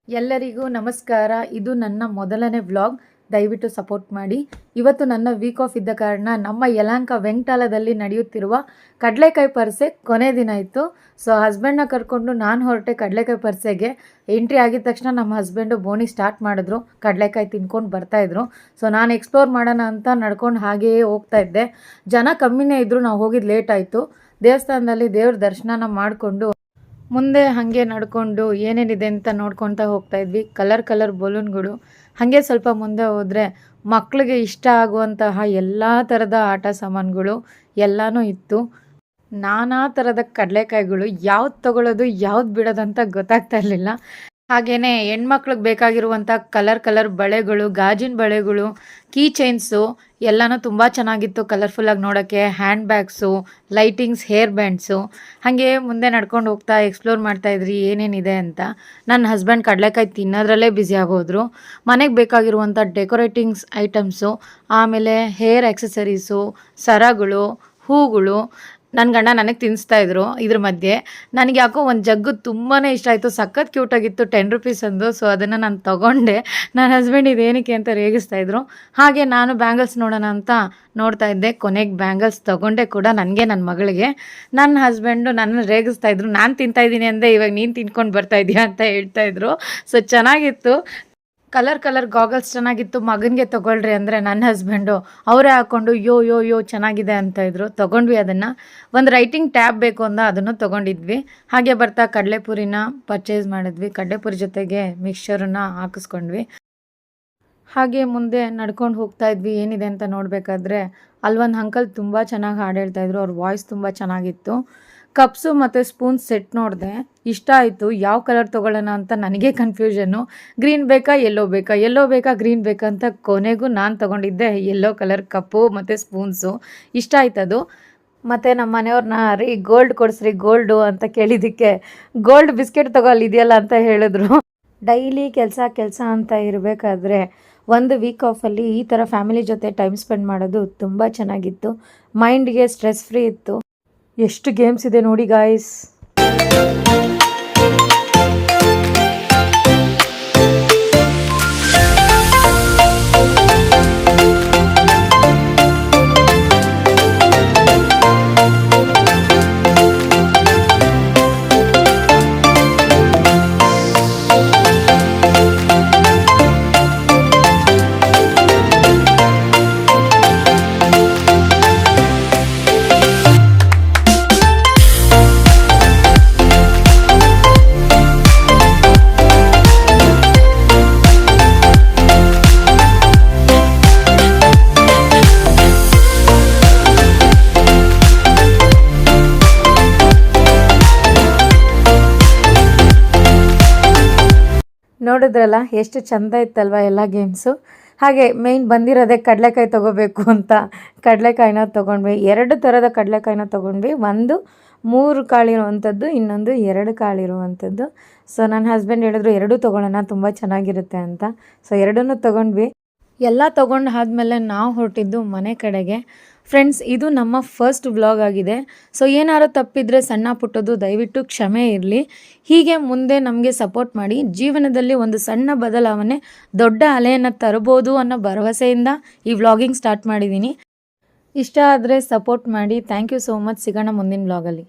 ಎಲ್ಲರಿಗೂ ನಮಸ್ಕಾರ. ಇದು ನನ್ನ ಮೊದಲನೇ ವ್ಲಾಗ್. ದಯವಿಟ್ಟು ಸಪೋರ್ಟ್ ಮಾಡಿ. ಇವತ್ತು ನನ್ನ ವೀಕ್ ಆಫ್ ಇದ್ದ ಕಾರಣ ನಮ್ಮ ಯಲಹಂಕ ವೆಂಕಟಾಲದಲ್ಲಿ ನಡೆಯುತ್ತಿರುವ ಕಡಲೆಕಾಯಿ ಪರಿಸೆ ಕೊನೆ ದಿನ ಇತ್ತು. ಸೊ ಹಸ್ಬೆಂಡ್ನ ಕರ್ಕೊಂಡು ನಾನು ಹೊರಟೆ ಕಡಲೆಕಾಯಿ ಪರಿಸೆಗೆ. ಎಂಟ್ರಿ ಆಗಿದ ತಕ್ಷಣ ನಮ್ಮ ಹಸ್ಬೆಂಡು ಬೋನಿ ಸ್ಟಾರ್ಟ್ ಮಾಡಿದ್ರು, ಕಡಲೆಕಾಯಿ ತಿನ್ಕೊಂಡು ಬರ್ತಾಯಿದ್ರು. ಸೊ ನಾನು ಎಕ್ಸ್ಪ್ಲೋರ್ ಮಾಡೋಣ ಅಂತ ನಡ್ಕೊಂಡು ಹಾಗೆಯೇ ಹೋಗ್ತಾ ಇದ್ದೆ. ಜನ ಕಮ್ಮಿನೇ ಇದ್ದರು, ನಾವು ಹೋಗಿದ್ದು ಲೇಟ್ ಆಯಿತು. ದೇವಸ್ಥಾನದಲ್ಲಿ ದೇವ್ರ ದರ್ಶನ ಮಾಡಿಕೊಂಡು ಮುಂದೆ ಹಾಗೆ ನಡ್ಕೊಂಡು ಏನೇನಿದೆ ಅಂತ ನೋಡ್ಕೊತಾ ಹೋಗ್ತಾ ಇದ್ವಿ. ಕಲರ್ ಬಲೂನ್ಗಳು. ಹಾಗೆ ಸ್ವಲ್ಪ ಮುಂದೆ ಹೋದರೆ ಮಕ್ಕಳಿಗೆ ಇಷ್ಟ ಆಗುವಂತಹ ಎಲ್ಲ ಥರದ ಆಟ ಸಾಮಾನುಗಳು ಎಲ್ಲನೂ ಇತ್ತು. ನಾನಾ ಥರದ ಕಡಲೆಕಾಯಿಗಳು ಯಾವ್ದು ತೊಗೊಳ್ಳೋದು ಯಾವ್ದು ಬಿಡೋದಂತ ಗೊತ್ತಾಗ್ತಾ ಇರಲಿಲ್ಲ. ಹಾಗೆಯೇ ಹೆಣ್ಮಕ್ಳಿಗೆ ಬೇಕಾಗಿರುವಂಥ ಕಲರ್ ಬಳೆಗಳು, ಗಾಜಿನ ಬಳೆಗಳು, ಕೀ ಚೈನ್ಸು ಎಲ್ಲನೂ ತುಂಬ ಚೆನ್ನಾಗಿತ್ತು. ಕಲರ್ಫುಲ್ಲಾಗಿ ನೋಡೋಕ್ಕೆ hand bags, lightings, hair bands. ಹಾಗೆ ಮುಂದೆ ನಡ್ಕೊಂಡು ಹೋಗ್ತಾ ಎಕ್ಸ್ಪ್ಲೋರ್ ಮಾಡ್ತಾಯಿದ್ರಿ ಏನೇನಿದೆ ಅಂತ. ನನ್ನ ಹಸ್ಬೆಂಡ್ ಕಡಲೆಕಾಯಿ ತಿನ್ನೋದ್ರಲ್ಲೇ ಬ್ಯುಸಿ ಆಗೋದ್ರು. ಮನೆಗೆ ಬೇಕಾಗಿರುವಂಥ ಡೆಕೋರೇಟಿಂಗ್ಸ್ ಐಟಮ್ಸು, ಆಮೇಲೆ ಹೇರ್ ಆಕ್ಸೆಸರೀಸು, ಸರಗಳು, ಹೂಗಳು ನನ್ನ ಗಂಡ ನನಗೆ ತಿನ್ನಿಸ್ತಾಯಿದ್ರು. ಇದ್ರ ಮಧ್ಯೆ ನನಗೆ ಯಾಕೋ ಒಂದು ಜಗ್ಗು ತುಂಬಾ ಇಷ್ಟ ಆಯಿತು. ಸಖತ್ ಕ್ಯೂಟಾಗಿತ್ತು. 10 ರೂಪೀಸ್ ಅಂದು. ಸೊ ಅದನ್ನು ನಾನು ತೊಗೊಂಡೆ. ನನ್ನ ಹಸ್ಬೆಂಡ್ ಇದೇನಕ್ಕೆ ಅಂತ ರೇಗಿಸ್ತಾಯಿದ್ರು. ಹಾಗೆ ನಾನು ಬ್ಯಾಂಗಲ್ಸ್ ನೋಡೋಣ ಅಂತ ನೋಡ್ತಾ ಇದ್ದೆ. ಕೊನೆಗೆ ಬ್ಯಾಂಗಲ್ಸ್ ತೊಗೊಂಡೆ ಕೂಡ, ನನಗೆ ನನ್ನ ಮಗಳಿಗೆ. ನನ್ನ ಹಸ್ಬೆಂಡು ನನ್ನ ರೇಗಿಸ್ತಾಯಿದ್ರು. ನಾನು ತಿಂತಾಯಿದ್ದೀನಿ ಅಂದೆ, ಇವಾಗ ನೀನು ತಿನ್ಕೊಂಡು ಬರ್ತಾಯಿದ್ದೀಯಾ ಅಂತ ಹೇಳ್ತಾಯಿದ್ರು. ಸೊ ಚೆನ್ನಾಗಿತ್ತು. ಕಲರ್ ಗಾಗಲ್ಸ್ ಚೆನ್ನಾಗಿತ್ತು. ಮಗನಿಗೆ ತೊಗೊಳ್ರಿ ಅಂದರೆ ನನ್ನ ಹಸ್ಬೆಂಡು ಅವರೇ ಹಾಕ್ಕೊಂಡು ಯೋ ಚೆನ್ನಾಗಿದೆ ಅಂತ ಇದ್ರು. ತೊಗೊಂಡ್ವಿ ಅದನ್ನು. ಒಂದು ರೈಟಿಂಗ್ ಟ್ಯಾಬ್ ಬೇಕು ಅಂದ, ಅದನ್ನು ತೊಗೊಂಡಿದ್ವಿ. ಹಾಗೆ ಬರ್ತಾ ಕಡಲೆಪುರಿನ ಪರ್ಚೇಸ್ ಮಾಡಿದ್ವಿ. ಕಡಲೆಪುರಿ ಜೊತೆಗೆ ಮಿಕ್ಸ್ಚರನ್ನ ಹಾಕಿಸ್ಕೊಂಡ್ವಿ. ಹಾಗೆ ಮುಂದೆ ನಡ್ಕೊಂಡು ಹೋಗ್ತಾ ಇದ್ವಿ. ಏನಿದೆ ಅಂತ ನೋಡಬೇಕಾದ್ರೆ ಅಲ್ಲೊಂದು ಅಂಕಲ್ ತುಂಬ ಚೆನ್ನಾಗಿ ಹಾಡು ಹೇಳ್ತಾಯಿದ್ರು. ಅವ್ರ ವಾಯ್ಸ್ ತುಂಬ ಚೆನ್ನಾಗಿತ್ತು. ಕಪ್ಸು ಮತ್ತು ಸ್ಪೂನ್ ಸೆಟ್ ನೋಡಿದೆ, ಇಷ್ಟ ಆಯಿತು. ಯಾವ ಕಲರ್ ತೊಗೊಳ್ಳೋಣ ಅಂತ ನನಗೆ ಕನ್ಫ್ಯೂಷನ್ನು. ಗ್ರೀನ್ ಬೇಕಾ ಎಲ್ಲೋ ಬೇಕಾ ಗ್ರೀನ್ ಬೇಕಾ ಅಂತ ಕೊನೆಗೂ ನಾನು ತೊಗೊಂಡಿದ್ದೆ ಯೆಲ್ಲೋ ಕಲರ್ ಕಪ್ಪು ಮತ್ತು ಸ್ಪೂನ್ಸು. ಇಷ್ಟ ಆಯ್ತದು. ಮತ್ತು ನಮ್ಮ ಮನೆಯವ್ರನ್ನ ರೀ ಗೋಲ್ಡ್ ಕೊಡಿಸ್ರಿ ಗೋಲ್ಡು ಅಂತ ಕೇಳಿದ್ದಕ್ಕೆ ಗೋಲ್ಡ್ ಬಿಸ್ಕೆಟ್ ಇದೆಯಲ್ಲ ಅಂತ ಹೇಳಿದ್ರು. ಡೈಲಿ ಕೆಲಸ ಅಂತ ಇರಬೇಕಾದ್ರೆ ಒಂದು ವೀಕ್ ಆಫಲ್ಲಿ ಈ ಥರ ಫ್ಯಾಮಿಲಿ ಜೊತೆ ಟೈಮ್ ಸ್ಪೆಂಡ್ ಮಾಡೋದು ತುಂಬ ಚೆನ್ನಾಗಿತ್ತು. ಮೈಂಡ್ಗೆ ಸ್ಟ್ರೆಸ್ ಫ್ರೀ ಇತ್ತು. ಎಷ್ಟು ಗೇಮ್ಸ್ ಇದೆ ನೋಡಿ ಗಾಯ್ಸ್. ನೋಡಿದ್ರಲ್ಲ ಎಷ್ಟು ಚೆಂದ ಇತ್ತಲ್ವ ಎಲ್ಲ ಗೇಮ್ಸು. ಹಾಗೆ ಮೇಯ್ನ್ ಬಂದಿರೋದೇ ಕಡಲೆಕಾಯಿ ತೊಗೋಬೇಕು ಅಂತ ಕಡಲೆಕಾಯಿನ ತೊಗೊಂಡ್ವಿ. 2 ಥರದ ಕಡಲೆಕಾಯಿನ ತೊಗೊಂಡ್ವಿ. ಒಂದು 3 ಕಾಳಿರುವಂಥದ್ದು, ಇನ್ನೊಂದು 2 ಕಾಳಿರುವಂಥದ್ದು. ಸೊ ನನ್ನ ಹಸ್ಬೆಂಡ್ ಹೇಳಿದ್ರು 2 ತೊಗೊಳ್ಳೋಣ, ತುಂಬ ಚೆನ್ನಾಗಿರುತ್ತೆ ಅಂತ. ಸೊ 2 ತೊಗೊಂಡ್ವಿ. ಎಲ್ಲ ತೊಗೊಂಡು ಆದಮೇಲೆ ನಾವು ಹೊರಟಿದ್ದು ಮನೆ ಕಡೆಗೆ. ಫ್ರೆಂಡ್ಸ್, ಇದು ನಮ್ಮ ಫಸ್ಟ್ ವ್ಲಾಗ್ ಆಗಿದೆ. ಸೊ ಏನಾರು ತಪ್ಪಿದರೆ ಸಣ್ಣ ಪುಟ್ಟದು ದಯವಿಟ್ಟು ಕ್ಷಮೆ ಇರಲಿ. ಹೀಗೆ ಮುಂದೆ ನಮಗೆ ಸಪೋರ್ಟ್ ಮಾಡಿ. ಜೀವನದಲ್ಲಿ ಒಂದು ಸಣ್ಣ ಬದಲಾವಣೆ ದೊಡ್ಡ ಅಲೆಯನ್ನು ತರಬಹುದು ಅನ್ನೋ ಭರವಸೆಯಿಂದ ಈ ವ್ಲಾಗಿಂಗ್ ಸ್ಟಾರ್ಟ್ ಮಾಡಿದ್ದೀನಿ. ಇಷ್ಟ ಆದರೆ ಸಪೋರ್ಟ್ ಮಾಡಿ. Thank you so much. ಸಿಗೋಣ ಮುಂದಿನ ವ್ಲಾಗಲ್ಲಿ.